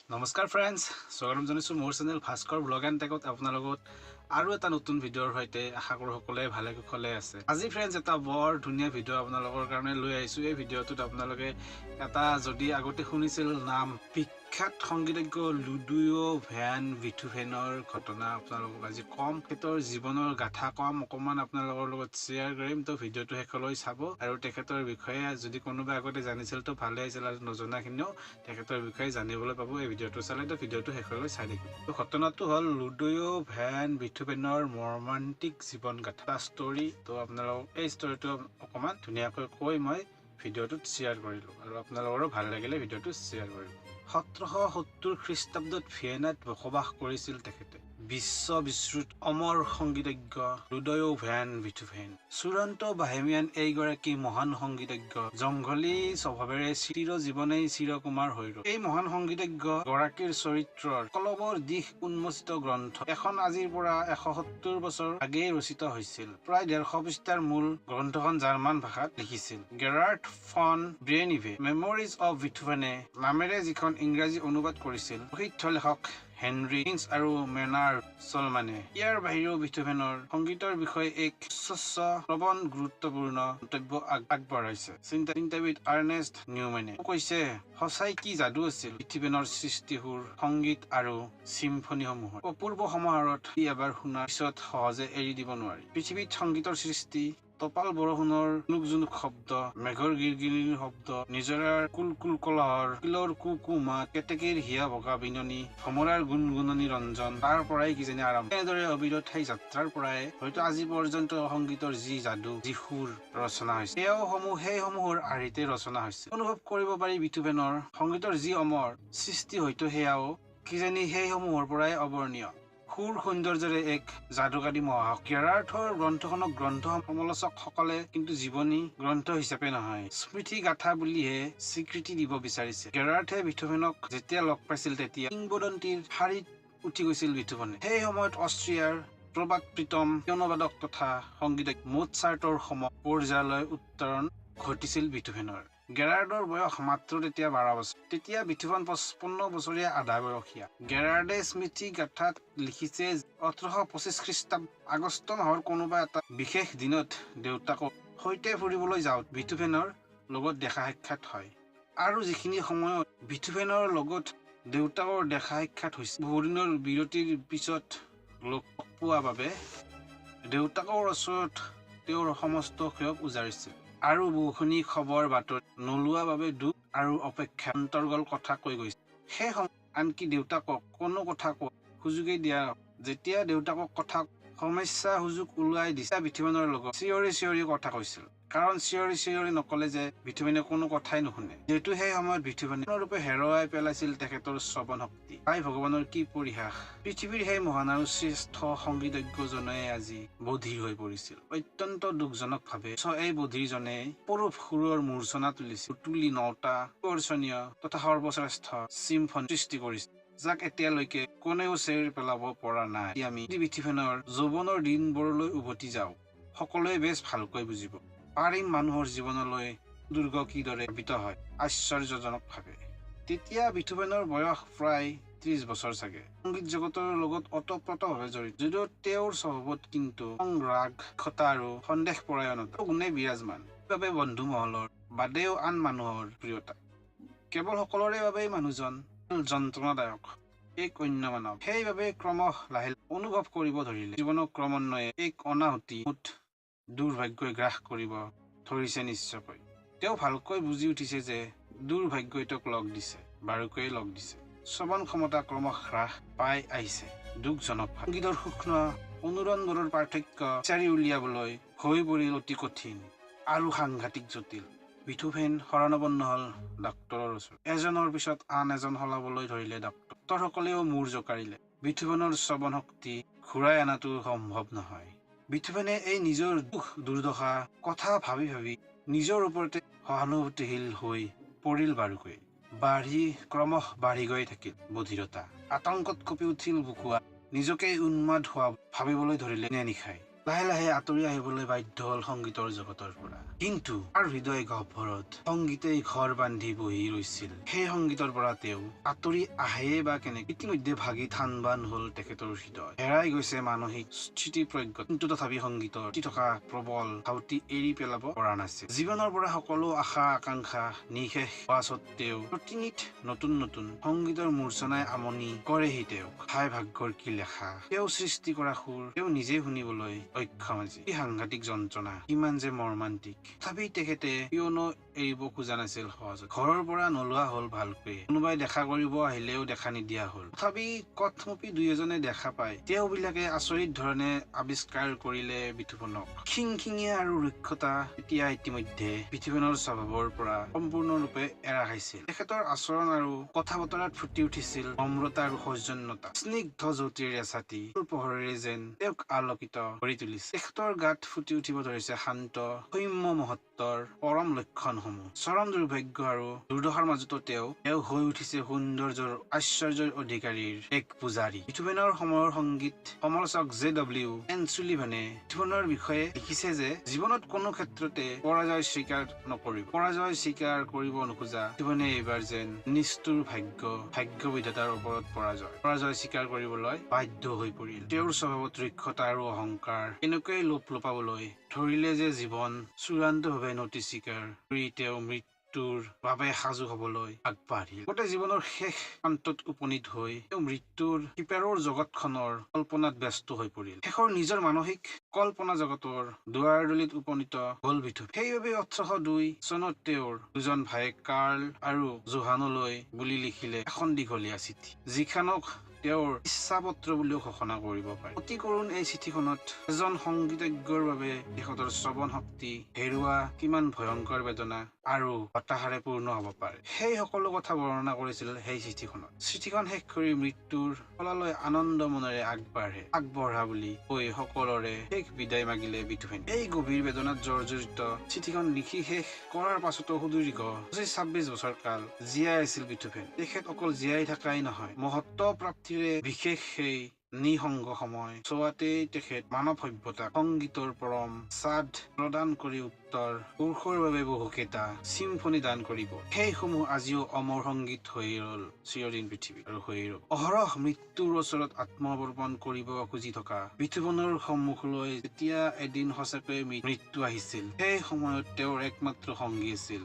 নমস্কাৰ ফ্ৰেণ্ডছ, স্বাগতম জনাইছোঁ মোৰ চেনেল ভাস্কৰ ব্লগ এণ্ড টেকত আপোনাৰ লগত আৰু এটা নতুন ভিডিঅ'ৰ সৈতে। আশা কৰোঁ সকলোৱে ভালে কুশলে আছে। আজি ফ্ৰেণ্ডছ এটা বৰ ধুনীয়া ভিডিঅ' আপোনালোকৰ কাৰণে লৈ আহিছোঁ। এই ভিডিঅ'টোত আপোনালোকে এটা যদি আগতে শুনিছিল নাম বিখ্যাত সংগীতজ্ঞ লুডুয় ভেন বিথোভেনৰ ঘটনা আপোনালোকক আজি কম। তেখেতৰ জীৱনৰ গাথা কম, অকণমান আপোনালোকৰ লগত শ্বেয়াৰ কৰিম। তো ভিডিঅ'টো শেষলৈ চাব আৰু তেখেতৰ বিষয়ে যদি কোনোবা আগতে জানিছিল তো ভালে আছিল, আৰু নজনাখিনিও তেখেতৰ বিষয়ে জানিবলৈ পাব এই ভিডিঅ'টো চালে। তো ভিডিঅ'টো শেষলৈ চাই থাকিব। তো ঘটনাটো হ'ল লুডুয় ভেন বিথোভেনৰ মৰ্মান্তিক জীৱন গাথা ষ্টৰী। তো আপোনালোকক এই ষ্টৰীটো অকণমান ধুনীয়াকৈ কৈ মই ভিডিঅ'টোত শ্বেয়াৰ কৰিলোঁ, আৰু আপোনালোকৰো ভাল লাগিলে ভিডিঅ'টো শ্বেয়াৰ কৰিব। 1770 খ্ৰীষ্টাব্দত ভিয়েনাত বসবাস কৰিছিল তেখেতে। বিশ্ব বিশ্ৰুত অমৰ সংগীতজ্ঞ লুডুয় ভেন বিথোভেন। চূড়ান্ত বাহেমিয়ান এইগৰাকী মহান সংগীতজ্ঞ জংঘলী স্বভাৱেৰে চিৰজীৱনেই চিৰকুমাৰ হৈ ৰ'ল। এই মহান সংগীতজ্ঞ গৰাকীৰ চৰিত্ৰৰ কলবৰ দিশ উন্মোচিত গ্ৰন্থ এখন আজিৰ পৰা 170 বছৰ আগেয়ে ৰচিত হৈছিল। প্ৰায় 150 পৃষ্ঠাৰ মূল গ্ৰন্থখন জাৰ্মান ভাষাত লিখিছিল গেৰাৰ্ড ফন ব্ৰেনিভে। মেমৰিজ অৱ বিথোভেনে নামেৰে যিখন ইংৰাজী অনুবাদ কৰিছিল প্ৰসিদ্ধ লেখক হেনৰি হিন্স আৰু মেনাৰ চলমানে। ইয়াৰ বাহিৰেও বিথোভেনৰ সংগীতৰ বিষয়ে এক প্ৰবল গুৰুত্বপূৰ্ণ মন্তব্য আগবঢ়াইছে চিন্তাবিদ আৰ্নেষ্ট নিউমেনে। কৈছে, সঁচাই কি যাদু আছিল বিথোভেনৰ সৃষ্টি সুৰ, সংগীত আৰু চিম্ফনীসমূহৰ। অপূৰ্ব সমাহাৰত ই এবাৰ শুনাৰ পিছত সহজে এৰি দিব নোৱাৰি। পৃথিৱীত সংগীতৰ সৃষ্টি তপাল বৰষুণৰ জুনুক শব্দ, মেঘৰ গিৰগিৰণিৰ শব্দ, নিজৰাৰ কুলকুল কলহৰ, শিলৰ কু মাত, কেতেকীৰ হিয়া ভগা বিননি, ভমৰাৰ গুণগুণনি ৰঞ্জন, তাৰ পৰাই কিজানি আৰম্ভ। এনেদৰে অবিৰত সেই যাত্ৰাৰ পৰাই হয়তো আজি পৰ্যন্ত সংগীতৰ যি যাদু, যি সুৰ ৰচনা হৈছে, সেইসমূহৰ আৰ্হিতে ৰচনা হৈছে। অনুভৱ কৰিব পাৰি বিথোভেনৰ সংগীতৰ যি অমৰ সৃষ্টি, হয়তো সেয়াও কিজানি সেইসমূহৰ পৰাই অৱৰ্ণীয়। সুৰ সৌন্দৰ্যৰে এক যাদুকাৰী মহাশক্তি। গেৰাৰ্থৰ গ্ৰন্থখনক গ্ৰন্থ সমালোচকসকলে কিন্তু জীৱনী গ্ৰন্থ হিচাপে নহয়, স্মৃতি গাথা বুলিহে স্বীকৃতি দিব বিচাৰিছে। গেৰাৰ্থে বিথোভেনক যেতিয়া লগ পাইছিল তেতিয়া কিংবদন্তীৰ শাৰীত উঠি গৈছিল বিথোভেনে। সেই সময়ত অষ্ট্ৰিয়াৰ প্ৰবাদ প্ৰীতম পিয়ানোবাদক তথা সংগীতজ্ঞ মোৎচাৰ্টৰ সম পৰ্যায়লৈ উত্তৰণ ঘটিছিল বিথোভেনৰ। গেৰাৰ্ডৰ বয়স মাত্ৰ তেতিয়া 12 বছৰ। তেতিয়া বিথোভেন 55 বছৰীয়া আধা বয়সীয়া। গেৰাৰ্ডে স্মৃতি গাথাত লিখিছে, 1825 খ্ৰীষ্টাব্দ আগষ্ট মাহৰ কোনোবা এটা বিশেষ দিনত দেউতাকৰ সৈতে ফুৰিবলৈ যাওঁত বিথোভেনৰ লগত দেখা সাক্ষাৎ হয়, আৰু যিখিনি সময়ত বিথোভেনৰ লগত দেউতাকৰ দেখা সাক্ষাৎ হৈছে, বহুদিনৰ বিৰতিৰ পিছত লগ পোৱা বাবে দেউতাকৰ ওচৰত তেওঁৰ সমস্ত ক্ষোভ উজাৰিছিল, আৰু বহুখিনি খবৰ বাতৰি নোলোৱা বাবে দুখ আৰু অপেক্ষা অন্তৰ্গল কথা কৈ গৈছিল। সেই সময়ত আনকি দেউতাকক কোনো কথা কোৱা সুযোগেই দিয়া। যেতিয়া দেউতাকক কথা সমস্যা সুযোগ ওলাই দিছে, বিথোভেনৰ লগত চিঞৰি কথা কৈছিল, কাৰণ চিঞৰি নকলে যে বিথোভেনে কোনো কথাই নুশুনে। যিহেতু সেই সময়ত বিথোভেনে সম্পূৰ্ণৰূপে হেৰুৱাই পেলাইছিল তেখেতৰ শ্ৰৱণ শক্তি। তাই ভগৱানৰ কি পৰিহাস, পৃথিৱীৰ সেই মহান আৰু শ্ৰেষ্ঠ সংগীতজ্ঞজনে আজি বধিৰ হৈ পৰিছিল। অত্যন্ত দুখজনক ভাৱে এই বধিৰজনে পৰূপ সুৰৰ মূৰ্ছনা তুলি 9টা আকৰ্ষণীয় তথা সৰ্বশ্ৰেষ্ঠ চিম্ফনী সৃষ্টি কৰিছিল, যাক এতিয়ালৈকে কোনেও চেৰ পেলাব পৰা নাই। আমি বিথোভেনৰ যৌৱনৰ দিনবোৰলৈ উভতি যাওঁ, সকলোৱে বেছ ভালকৈ বুজিব পাৰিম মানুহৰ জীৱনলৈ দুৰ্গ কিদৰে ধাবিত হয় আশ্চৰ্যজনক ভাৱে। তেতিয়া বিথোভেনৰ বয়স প্ৰায় 30 বছৰ চাগে। সংগীত জগতৰ লগত ওতঃপ্ৰোতভাৱে জড়িত, যদিও তেওঁৰ স্বভাৱত কিন্তু ৰাগ, খতা আৰু সন্দেহ পৰায়ণতা গুণে বিৰাজমান। সেইবাবে বন্ধু মহলৰ বাদেও আন মানুহৰ প্ৰিয়তা, কেৱল সকলোৰে বাবেই মানুহজন যন্ত্ৰণাদায়ক, এক অন্য মানৱ। সেইবাবে ক্ৰমশ লাহে অনুভৱ কৰিব ধৰিলে জীৱনক ক্ৰমান্বয়ে এক অনাহুতি দুৰ্ভাগ্যই গ্ৰাস কৰিব ধৰিছে। নিশ্চয়কৈ তেওঁ ভালকৈ বুজি উঠিছে যে দুৰ্ভাগ্যই তেওঁক লগ দিছে, বাৰুকৈয়ে লগ দিছে। শ্ৰৱণ ক্ষমতা ক্ৰমশ হ্ৰাস পাই আহিছে। দুখজনক সংগীতৰ সূক্ষ্ম অনুৰণবোৰৰ পাৰ্থক্য বিচাৰি উলিয়াবলৈ হৈ পৰিল অতি কঠিন আৰু সাংঘাতিক জটিল। বিথোভেন শৰণাপন্ন হল ডাক্তৰৰ ওচৰত। এজনৰ পিছত আন এজন সলাবলৈ ধৰিলে ডাক্তৰসকলেও মূৰ জোকাৰিলে। বিথোভেনৰ শ্ৰৱণ শক্তি ঘূৰাই অনাটো সম্ভৱ নহয়। বিথোভেনে এই নিজৰ দুখ দুৰ্দশা কথা ভাবি নিজৰ ওপৰতে সহানুভূতিশীল হৈ পৰিল বাৰুকৈ। ক্ৰমশ বাঢ়ি গৈ থাকিল বধিৰতা। আতংকত কঁপি উঠিল বুকুৱা, নিজকে উন্মাদ হোৱা ভাবিবলৈ ধৰিলে নিশাই। লাহে লাহে আঁতৰি আহিবলৈ বাধ্য হল সংগীতৰ জগতৰ পৰা। কিন্তু তাৰ হৃদয় গহ্বৰত সংগীতেই ঘৰ বান্ধি বহি ৰৈছিল। সেই সংগীতৰ পৰা তেওঁ আঁতৰি আহে বা কেনেকে ইতিমধ্যে ভাগি থান বান হল তেখেতৰ হৃদয়। হেৰাই গৈছে মানসিক স্থিতি প্ৰজ্ঞ, কিন্তু তথাপি সংগীতৰ থকা প্ৰবল ধাউতি এৰি পেলাব পৰা নাছিল। জীৱনৰ পৰা সকলো আশা আকাংক্ষা নিঃশেষ হোৱা স্বত্তেও প্ৰতিনিধ নতুন নতুন সংগীতৰ মূৰ্ছনাই আমনি কৰেহি তেওঁক। হাই ভাগ্যৰ কি লেখা, তেওঁ সৃষ্টি কৰা সুৰ তেওঁ নিজে শুনিবলৈ অক্ষম আজি। কি সাংঘাতিক যন্ত্ৰণা, কিমান যে মৰ্মান্তিক। তথাপি তেখেতে কিয়নো এৰিব খোজা নাছিল সহজত। ঘৰৰ পৰা নোলোৱা হল ভালকৈয়ে, কোনোবাই দেখা কৰিব আহিলেও দেখা নিদিয়া হল। তথাপি কথমপি দুই এজনে দেখা পায়। তেওঁবিলাকে আচৰিত ধৰণে আৱিষ্কাৰ কৰিলে বিথোফেনক। খিংখিঙীয়া আৰু ৰুক্ষতা এতিয়া ইতিমধ্যে বিথোফেনৰ স্বভাৱৰ পৰা সম্পূৰ্ণৰূপে এৰা খাইছিল। তেখেতৰ আচৰণ আৰু কথা বতৰাত ফুটি উঠিছিল নম্ৰতা আৰু সৌজন্যতা। স্নিগ্ধ জ্যোতিৰ এছাতি পোহৰেৰে যেন তেওঁক আলোকিত কৰি তুলিছে। তেখেতৰ গাত ফুটি উঠিব ধৰিছে শান্ত সৌম্য মহত্বৰ পৰম লক্ষণসমূহ। চৰম দুৰ্ভাগ্য আৰু দুৰ্দশাৰ মাজতো তেওঁ হৈ উঠিছে সৌন্দৰ্যৰ আশ্চৰ্যৰ অধিকাৰীৰ এক পূজাৰী। বিথোফেনৰ সময়ৰ সংগীত সমালোচক JW এনচুলিভানে বিথোফেনৰ বিষয়ে লিখিছে যে জীৱনত কোনো ক্ষেত্ৰতে পৰাজয় স্বীকাৰ নকৰিব। পৰাজয় স্বীকাৰ কৰিব নোখোজা বিথোফেনে এইবাৰ যেন নিষ্ঠুৰ ভাগ্য বিধাতাৰ ওপৰত পৰাজয় স্বীকাৰ কৰিবলৈ বাধ্য হৈ পৰিল। তেওঁৰ স্বভাৱত ৰুক্ষতা আৰু অহংকাৰ এনেকৈয়ে লোপ লোপাবলৈ ধৰিলে যে জীৱন চূড়ান্তভাৱে নতি স্বীকাৰ কৰি তেওঁ মৃত্যুৰ বাবে সাজু হবলৈ আগবাঢ়িল। গোটেই জীৱনৰ শেষ প্ৰান্তত উপনীত হৈ তেওঁ মৃত্যুৰ সিপাৰৰ জগতখনৰ কল্পনাত ব্যস্ত হৈ পৰিল। শেষৰ নিজৰ মানসিক কল্পনা জগতৰ দুৱাৰদলিত উপনীত হল বিথোফেন। সেইবাবে 1802 চনত তেওঁৰ দুজন ভায়েক কাৰ্ল আৰু জোহানলৈ বুলি লিখিলে এখন দীঘলীয়া চিঠি, যিখনক তেওঁৰ ইচ্ছাপত্ৰ বুলিও ঘোষণা কৰিব পাৰি। অতি কৰুণ এই চিঠিখনত এজন সংগীতজ্ঞৰ বাবে তেখেতৰ শ্ৰৱণ শক্তি হেৰুওৱা কিমান ভয়ংকৰ বেদনা আৰু হতাশাৰে পূৰ্ণ হব পাৰে, সেই সকলো কথা বৰ্ণনা কৰিছিল সেই চিঠিখনত। চিঠিখন শেষ কৰি মৃত্যুৰ ফলালৈ আনন্দ মনেৰে আগবঢ়া বুলি কৈ সকলোৰে শেষ বিদায় মাগিলে বিথোফেন। এই গভীৰ বেদনাত জৰ্জৰিত চিঠিখন লিখি শেষ কৰাৰ পাছতো সুদীৰ্ঘ 26 বছৰ কাল জীয়াই আছিল বিথোফেন। তেখেত অকল জীয়াই থকাই নহয়, মহত্ব প্ৰাপ্তিৰে বিশেষ সেই নিঃসংগ সময় চোৱাতেই তেখেত মানৱ সভ্যতাক সংগীতৰ পৰম স্বাদ প্ৰদান কৰি উত্তৰ পুৰুষৰ বাবে বহুকেইটা চিম্ফনি দান কৰিব। সেইসমূহ আজিও অমৰ সংগীত হৈ ৰল চিৰদিন পৃথিৱী আৰু হৈ ৰব। অহৰহ মৃত্যুৰ ওচৰত আত্মসমৰ্পণ কৰিব খুজি থকা বিথোফেনৰ সন্মুখলৈ যেতিয়া এদিন সঁচাকৈয়ে মৃত্যু আহিছিল, সেই সময়ত তেওঁৰ একমাত্ৰ সংগী আছিল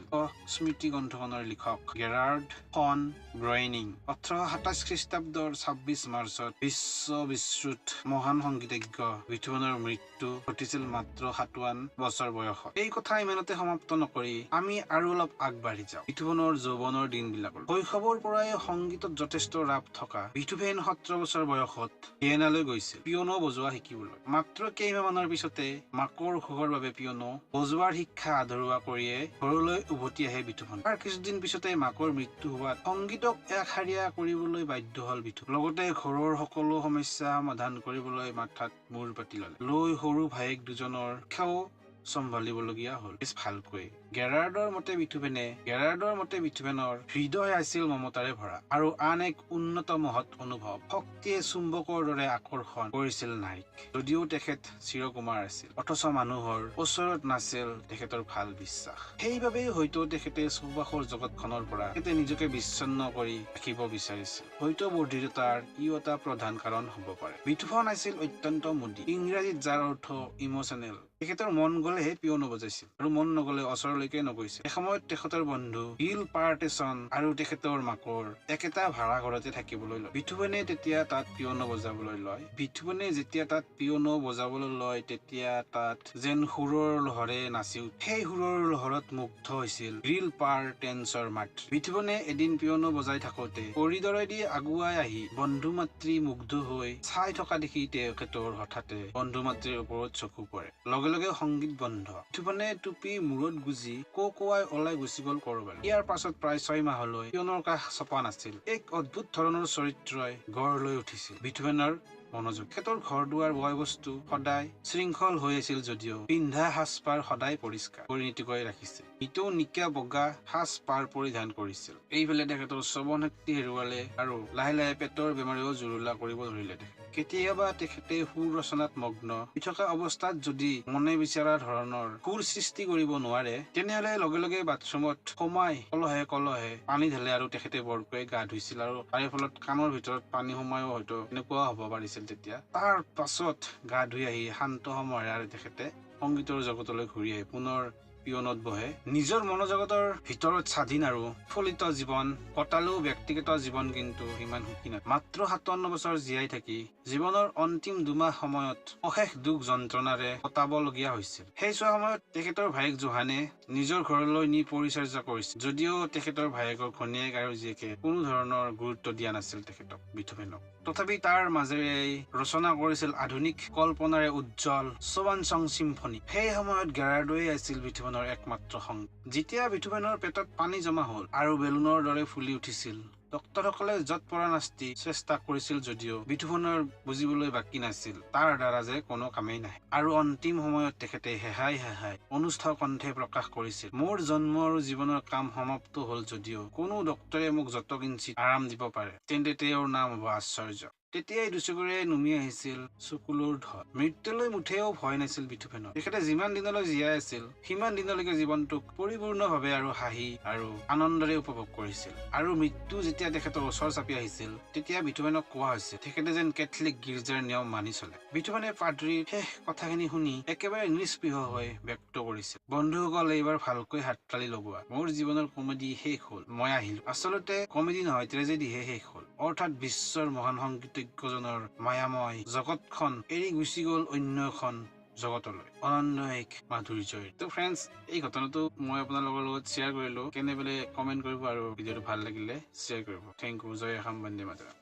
স্মৃতি গ্ৰন্থখনৰ লিখক গেৰাৰ্ড ফন গ্ৰইনিং। 1827 খ্ৰীষ্টাব্দৰ 26 মাৰ্চত বিশ্ববিশ্ৰুত মহান সংগীতজ্ঞ বিথোফেনৰ মৃত্যু ঘটিছিল মাত্ৰ 57 বছৰ বয়সত। এই কথা ইমানতে সমাপ্ত নকৰি আমি আৰু অলপ আগবাঢ়ি যাওঁ বিথোফেনৰ যৌৱনৰ দিনবিলাকলৈ। শৈশৱৰ পৰাই সংগীতত যথেষ্ট ৰাপ থকা বিথোফেন 17 বছৰ বয়সত ভিয়েনালৈ গৈছিল পিয়ানো বজোৱা শিকিবলৈ। মাত্ৰ কেইমাহমানৰ পিছতে মাকৰ অসুখৰ বাবে পিয়ানো বজোৱাৰ শিক্ষা আধৰুৱা কৰিয়ে ঘৰলৈ উভতি আহে বিথোফেন। তাৰ কিছুদিন পিছতে মাকৰ মৃত্যু হোৱাত সংগীতক একশাৰীয়া কৰিবলৈ বাধ্য হল বিথোফেন। লগতে ঘৰৰ সকলো সমস্যা সমাধান কৰিবলৈ মাথাত মূৰ পাতি লৈ সৰু ভায়েক দুজনৰ শিক্ষাও চম্ভালিবলগীয়া হল ভালকৈ। গেৰাৰ্ডৰ মতে বিথোফেনৰ হৃদয় আছিল মমতাৰে ভৰা আৰু আন এক উন্নত মহৎ অনুভৱ শক্তিয়ে চুম্বকৰ দৰে আকৰ্ষণ কৰিছিল নাৰীক। যদিও তেখেত চিৰকুমাৰ আছিল, অথচ মানুহৰ ওচৰত নাছিল তেখেতৰ ভাল বিশ্বাস। সেইবাবেই হয়তো তেখেতে চৌপাশৰ জগতখনৰ পৰা তেখেতে নিজকে বিচ্ছিন্ন কৰি ৰাখিব বিচাৰিছিল। হয়তো বৰ্ধিৰতাৰ ই এটা প্ৰধান কাৰণ হব পাৰে। বিথোফেন আছিল অত্যন্ত মুদী, ইংৰাজীত যাৰ অৰ্থ ইমোচনেল। তেখেতৰ মন গলেহে পিয়ানো বজাইছিল আৰু মন নগলে ওচৰলৈকে নগৈছিল। এসময়ত তেখেতৰ বন্ধু গিল পাৰ্টেছন আৰু তেখেতৰ মাকৰ একেটা ভাড়া ঘৰতে থাকিবলৈ লয়। বিথোফেনে যেতিয়া তাত পিয়ানো বজাবলৈ লয় তেতিয়া তাত যেন সুৰৰ লহৰে নাচি উঠে। সেই সুৰৰ লহৰত মুগ্ধ হৈছিল গিল পাৰ্টেছনৰ মাতৃ। বিথোফেনে এদিন পিয়ানো বজাই থাকোতে কৰিডৰেদি আগুৱাই আহি বন্ধু মাতৃ মুগ্ধ হৈ চাই থকা দেখি তেখেতৰ হঠাতে বন্ধু মাতৃৰ ওপৰত চকু পৰে। লগে লগে সংগীত বন্ধ। বিথোফেনে টুপি মূৰত গুজি কোৱাই ওলাই গুচি গল কৰবালৈ। ইয়াৰ পাছত প্ৰায় 6 মাহলৈ পিয়ানোৰ কাষ চপা নাছিল। এক অদ্ভুত ধৰণৰ চৰিত্ৰই গঢ় লৈ উঠিছিল বিথোফেনৰ মনোযোগ। তেখেতৰ ঘৰ দুৱাৰ বয় বস্তু সদায় শৃংখল হৈ আছিল যদিও পিন্ধা সাজপাৰ সদায় পৰিষ্কাৰ পৰিণতিকৈ ৰাখিছিল। ইটো নিকা বগা সাজপাৰ পৰিধান কৰিছিল। এইফালে তেখেতৰ শ্ৰৱণ শক্তি হেৰুৱালে আৰু লাহে লাহে পেটৰ বেমাৰেও জুৰুলা কৰিব ধৰিলে। কেতিয়াবা তেখেতে সুৰ ৰচনাত মগ্ন হৈ থকা অৱস্থাত যদি মনে বিচৰা ধৰণৰ সুৰ সৃষ্টি কৰিব নোৱাৰে, তেনেহলে লগে লগে বাথৰুমত সোমাই কলহে পানী ঢালে আৰু তেখেতে বৰকৈ গা ধুইছিল আৰু তাৰে ফলত কাণৰ ভিতৰত পানী সোমায়ও হয়তো এনেকুৱাও হ'ব পাৰিছিল। তেতিয়া তাৰ পাছত গা ধুই আহি শান্ত সময়েৰে তেখেতে সংগীতৰ জগতলৈ ঘূৰি আহি পুনৰ পিয়নত বহে। নিজৰ মনোজগতৰ ভিতৰত স্বাধীন আৰু ফলিত জীৱন কটালেও ব্যক্তিগত জীৱন কিন্তু ইমান সুখী নহয়। মাত্ৰ 57 বছৰ জীয়াই থাকি জীৱনৰ অন্তিম 2 মাহ সময়ত অশেষ দুখ যন্ত্ৰণাৰে কটাবলগীয়া হৈছিল। সেই সময়ত তেখেতৰ ভায়েক জোহানে নিজৰ ঘৰলৈ নি পৰিচৰ্যা কৰিছিল, যদিও তেখেতৰ ভায়েকৰ ঘনীয়েক আৰু জীয়েকে কোনো ধৰণৰ গুৰুত্ব দিয়া নাছিল তেখেতক, বিথোভেনক। তথাপি তাৰ মাজেৰে ৰচনা কৰিছিল আধুনিক কল্পনাৰে উজ্জ্বল সোৱান চং চিম্ফনী। সেই সময়ত গাৰ্গয়ে আছিল বিথোভেনৰ একমাত্ৰ সংগী। যেতিয়া বিথোভেনৰ পেটত পানী জমা হল আৰু বেলুনৰ দৰে ফুলি উঠিছিল, ডক্তৰসকলে যত পৰা নাস্তি চেষ্টা কৰিছিল যদিও বিথোভেনৰ বুজিবলৈ বাকী নাছিল তাৰ দ্বাৰা যে কোনো কামেই নাহে। আৰু অন্তিম সময়ত তেখেতে হেহাই অনুষ্ঠ কণ্ঠে প্ৰকাশ কৰিছিল, মোৰ জন্ম আৰু জীৱনৰ কাম সমাপ্ত হল যদিও কোনো ডক্তৰে মোক যত কিঞ্চিত আৰাম দিব পাৰে, তেন্তে তেওঁৰ নাম হব আশ্চৰ্য। তেতিয়াই দুচকুৰে নুমি আহিছিল চকুলোৰ ধন। মৃত্যুলৈ মুঠেও ভয় নাছিল বিথোভেনৰ। তেখেতে যিমান দিনলৈ জীয়াই আছিল সিমান দিনলৈকে জীৱনটোক পৰিপূৰ্ণভাৱে আৰু হাঁহি আৰু আনন্দৰে উপভোগ কৰিছিল। আৰু মৃত্যু যেতিয়া তেখেতৰ ওচৰ চাপি আহিছিল, তেতিয়া বিথোভেনক কোৱা হৈছিল তেখেতে যেন কেথলিক গীৰ্জাৰ নিয়ম মানি চলে। বিথোভেনে পাদ্ৰীৰ শেষ কথাখিনি শুনি একেবাৰে নিস্পৃহ হৈ ব্যক্ত কৰিছিল, বন্ধুসকল এইবাৰ ভালকৈ হাততালি লগোৱা, মোৰ জীৱনৰ কমেডি শেষ হল, মই আহিলো। আচলতে কমেডি নহয়, ট্ৰেজেডিহে শেষ হল। অৰ্থাৎ বিশ্বৰ মহান সংগীতজ্ঞজনৰ মায়াময় জগতখন এৰি গুচি গল অন্য এখন জগতলৈ, আনন্দ এক মাধুৰ্য্যৰ। তো ফ্ৰেণ্ডছ, এই ঘটনাটো মই আপোনালোকৰ লগত শ্বেয়াৰ কৰিলো। কেনে বোলে কমেণ্ট কৰিব আৰু ভিডিঅ'টো ভাল লাগিলে শ্বেয়াৰ কৰিব। Thank you. জয় অসম, বন্দে মাতৰম।